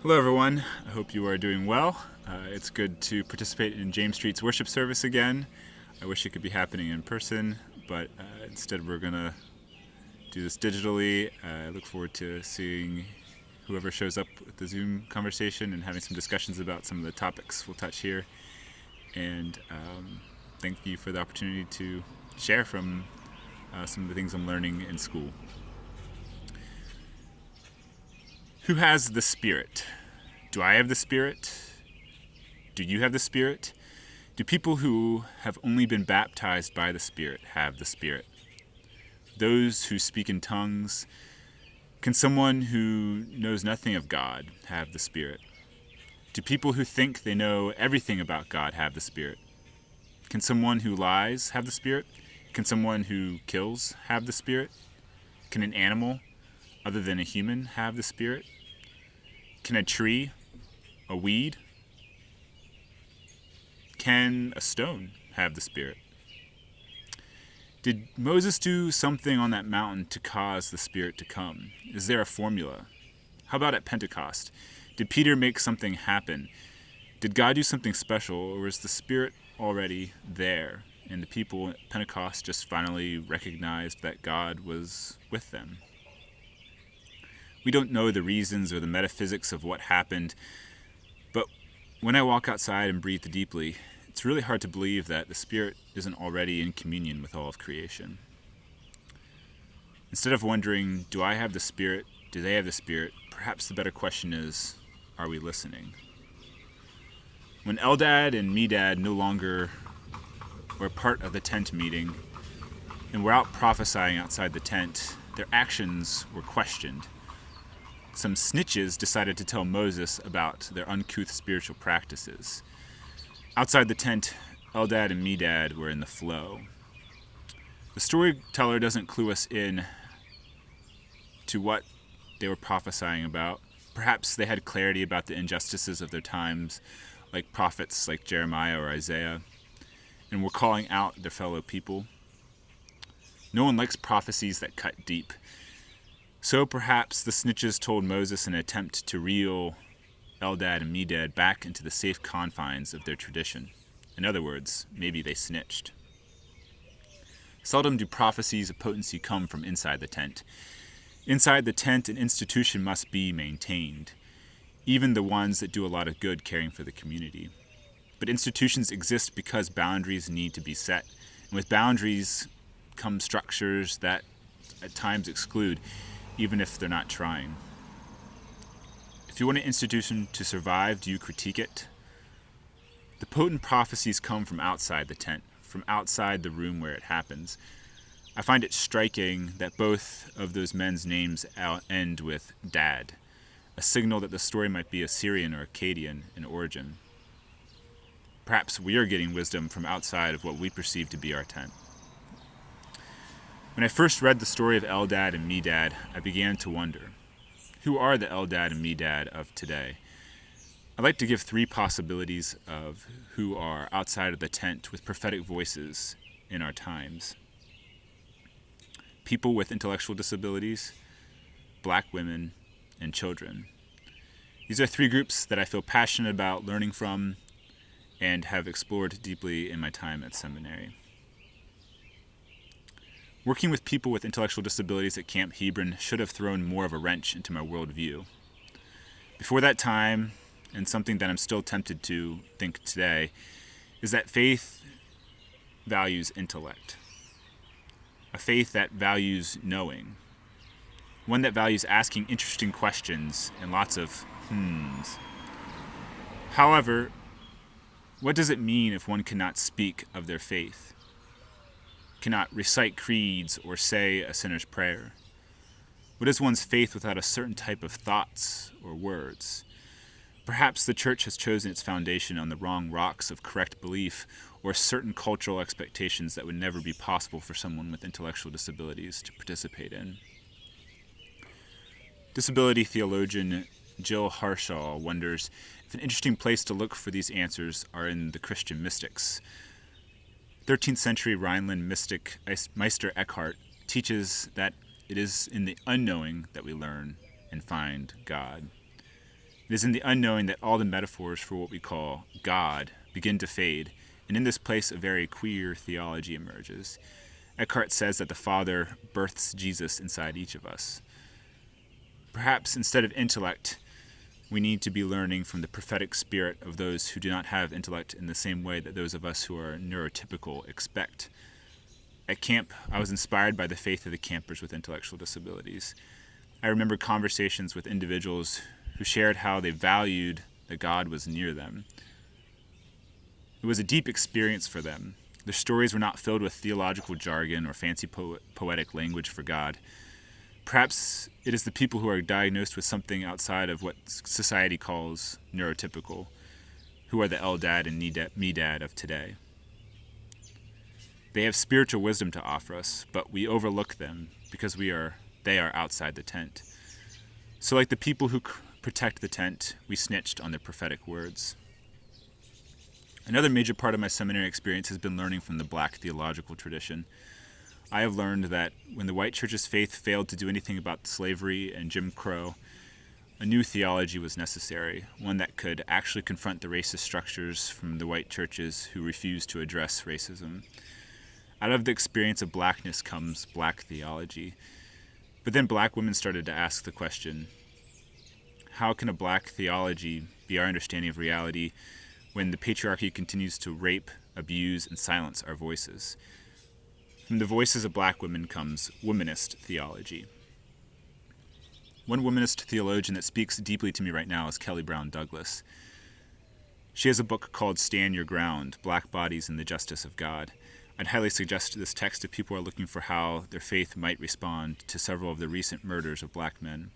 Hello, everyone. I hope you are doing well. It's good to participate in James Street's worship service again. I wish it could be happening in person, but instead we're going to do this digitally. I look forward to seeing whoever shows up with the Zoom conversation and having some discussions about some of the topics we'll touch here. And thank you for the opportunity to share from some of the things I'm learning in school. Who has the Spirit? Do I have the Spirit? Do you have the Spirit? Do people who have only been baptized by the Spirit have the Spirit? Those who speak in tongues, can someone who knows nothing of God have the Spirit? Do people who think they know everything about God have the Spirit? Can someone who lies have the Spirit? Can someone who kills have the Spirit? Can an animal other than a human have the Spirit? Can a tree, a weed? Can a stone have the Spirit? Did Moses do something on that mountain to cause the Spirit to come? Is there a formula? How about at Pentecost? Did Peter make something happen? Did God do something special, or was the Spirit already there, and the people at Pentecost just finally recognized that God was with them? We don't know the reasons or the metaphysics of what happened, but when I walk outside and breathe deeply, it's really hard to believe that the Spirit isn't already in communion with all of creation. Instead of wondering, do I have the Spirit? Do they have the Spirit? Perhaps the better question is, are we listening? When Eldad and Medad no longer were part of the tent meeting and were out prophesying outside the tent, their actions were questioned. Some snitches decided to tell Moses about their uncouth spiritual practices. Outside the tent, Eldad and Medad were in the flow. The storyteller doesn't clue us in to what they were prophesying about. Perhaps they had clarity about the injustices of their times, like prophets like Jeremiah or Isaiah, and were calling out their fellow people. No one likes prophecies that cut deep. So perhaps the snitches told Moses in an attempt to reel Eldad and Medad back into the safe confines of their tradition. In other words, maybe they snitched. Seldom do prophecies of potency come from inside the tent. Inside the tent, an institution must be maintained, even the ones that do a lot of good caring for the community. But institutions exist because boundaries need to be set. And with boundaries come structures that at times exclude, even if they're not trying. If you want an institution to survive, do you critique it? The potent prophecies come from outside the tent, from outside the room where it happens. I find it striking that both of those men's names end with Dad, a signal that the story might be Assyrian or Akkadian in origin. Perhaps we are getting wisdom from outside of what we perceive to be our tent. When I first read the story of Eldad and Medad, I began to wonder, who are the Eldad and Medad of today? I'd like to give three possibilities of who are outside of the tent with prophetic voices in our times. People with intellectual disabilities, Black women, and children. These are three groups that I feel passionate about learning from and have explored deeply in my time at seminary. Working with people with intellectual disabilities at Camp Hebron should have thrown more of a wrench into my worldview. Before that time, and something that I'm still tempted to think today, is that faith values intellect. A faith that values knowing. One that values asking interesting questions and lots of hmms. However, what does it mean if one cannot speak of their faith? Cannot recite creeds or say a sinner's prayer? What is one's faith without a certain type of thoughts or words? Perhaps the church has chosen its foundation on the wrong rocks of correct belief or certain cultural expectations that would never be possible for someone with intellectual disabilities to participate in. Disability theologian Jill Harshaw wonders if an interesting place to look for these answers are in the Christian mystics. 13th century Rhineland mystic Meister Eckhart teaches that it is in the unknowing that we learn and find God. It is in the unknowing that all the metaphors for what we call God begin to fade, and in this place a very queer theology emerges. Eckhart says that the Father births Jesus inside each of us. Perhaps instead of intellect, we need to be learning from the prophetic spirit of those who do not have intellect in the same way that those of us who are neurotypical expect. At camp, I was inspired by the faith of the campers with intellectual disabilities. I remember conversations with individuals who shared how they valued that God was near them. It was a deep experience for them. Their stories were not filled with theological jargon or fancy poetic language for God. Perhaps it is the people who are diagnosed with something outside of what society calls neurotypical, who are the LDAD and MEDAD of today. They have spiritual wisdom to offer us, but we overlook them because they are outside the tent. So like the people who protect the tent, we snitched on their prophetic words. Another major part of my seminary experience has been learning from the Black theological tradition. I have learned that when the white church's faith failed to do anything about slavery and Jim Crow, a new theology was necessary, one that could actually confront the racist structures from the white churches who refused to address racism. Out of the experience of blackness comes Black theology. But then Black women started to ask the question, how can a Black theology be our understanding of reality when the patriarchy continues to rape, abuse, and silence our voices? From the voices of Black women comes womanist theology. One womanist theologian that speaks deeply to me right now is Kelly Brown Douglas. She has a book called Stand Your Ground, Black Bodies and the Justice of God. I'd highly suggest this text if people are looking for how their faith might respond to several of the recent murders of Black men.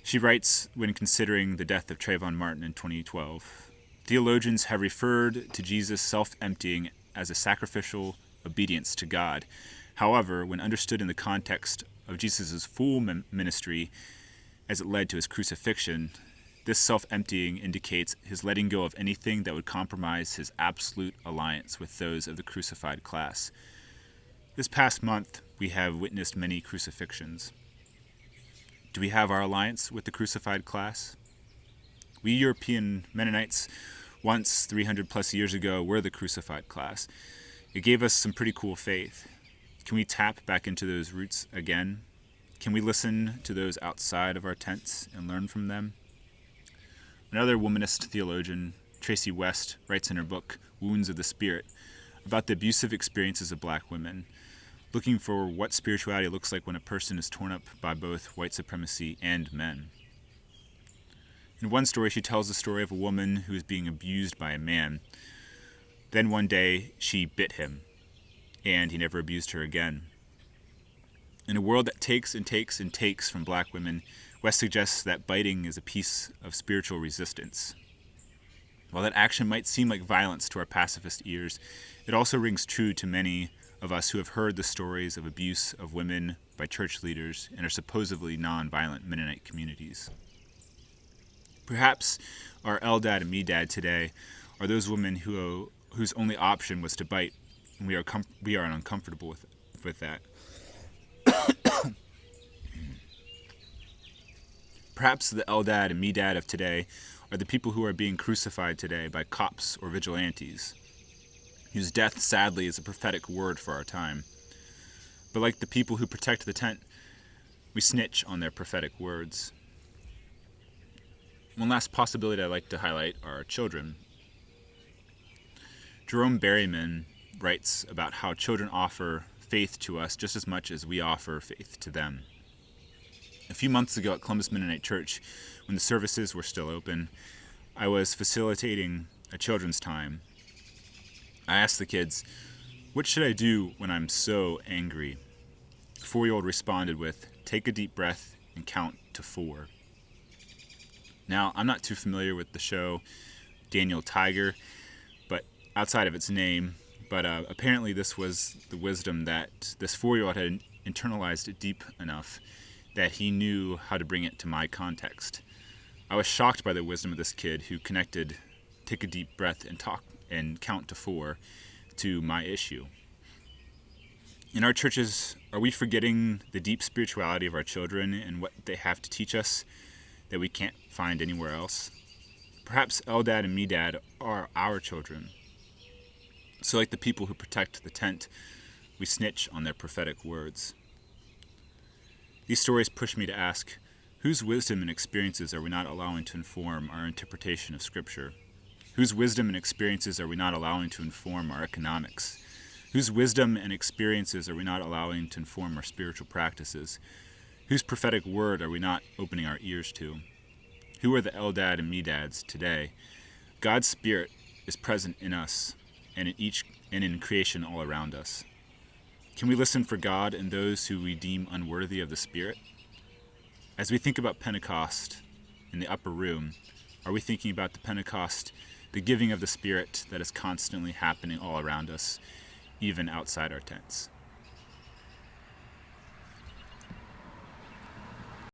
She writes, when considering the death of Trayvon Martin in 2012, theologians have referred to Jesus' self-emptying as a sacrificial obedience to God. However, when understood in the context of Jesus' full ministry as it led to his crucifixion, this self-emptying indicates his letting go of anything that would compromise his absolute alliance with those of the crucified class. This past month, we have witnessed many crucifixions. Do we have our alliance with the crucified class? We European Mennonites, once 300 plus years ago, were the crucified class. It gave us some pretty cool faith. Can we tap back into those roots again? Can we listen to those outside of our tents and learn from them? Another womanist theologian, Tracy West, writes in her book, Wounds of the Spirit, about the abusive experiences of Black women, looking for what spirituality looks like when a person is torn up by both white supremacy and men. In one story, she tells the story of a woman who is being abused by a man. Then one day, she bit him, and he never abused her again. In a world that takes and takes and takes from Black women, West suggests that biting is a piece of spiritual resistance. While that action might seem like violence to our pacifist ears, it also rings true to many of us who have heard the stories of abuse of women by church leaders in our supposedly non-violent Mennonite communities. Perhaps our LDAD and MEDAD today are those women whose only option was to bite, and we are uncomfortable with that. Perhaps the LDAD and MEDAD of today are the people who are being crucified today by cops or vigilantes, whose death, sadly, is a prophetic word for our time. But like the people who protect the tent, we snitch on their prophetic words. One last possibility I'd like to highlight are children. Jerome Berryman writes about how children offer faith to us just as much as we offer faith to them. A few months ago at Columbus Mennonite Church, when the services were still open, I was facilitating a children's time. I asked the kids, "What should I do when I'm so angry?" The 4-year-old responded with, "Take a deep breath and count to 4. Now, I'm not too familiar with the show Daniel Tiger, but outside of its name, but apparently this was the wisdom that this 4-year-old had internalized deep enough that he knew how to bring it to my context. I was shocked by the wisdom of this kid who connected take a deep breath and talk and count to 4 to my issue. In our churches, are we forgetting the deep spirituality of our children and what they have to teach us? that we can't find anywhere else? Perhaps Eldad and Medad are our children. So like the people who protect the tent, we snitch on their prophetic words. These stories push me to ask, whose wisdom and experiences are we not allowing to inform our interpretation of Scripture? Whose wisdom and experiences are we not allowing to inform our economics? Whose wisdom and experiences are we not allowing to inform our spiritual practices? Whose prophetic word are we not opening our ears to? Who are the Eldad and Medads today? God's Spirit is present in us and in creation all around us. Can we listen for God in those who we deem unworthy of the Spirit? As we think about Pentecost in the upper room, are we thinking about the Pentecost, the giving of the Spirit that is constantly happening all around us, even outside our tents?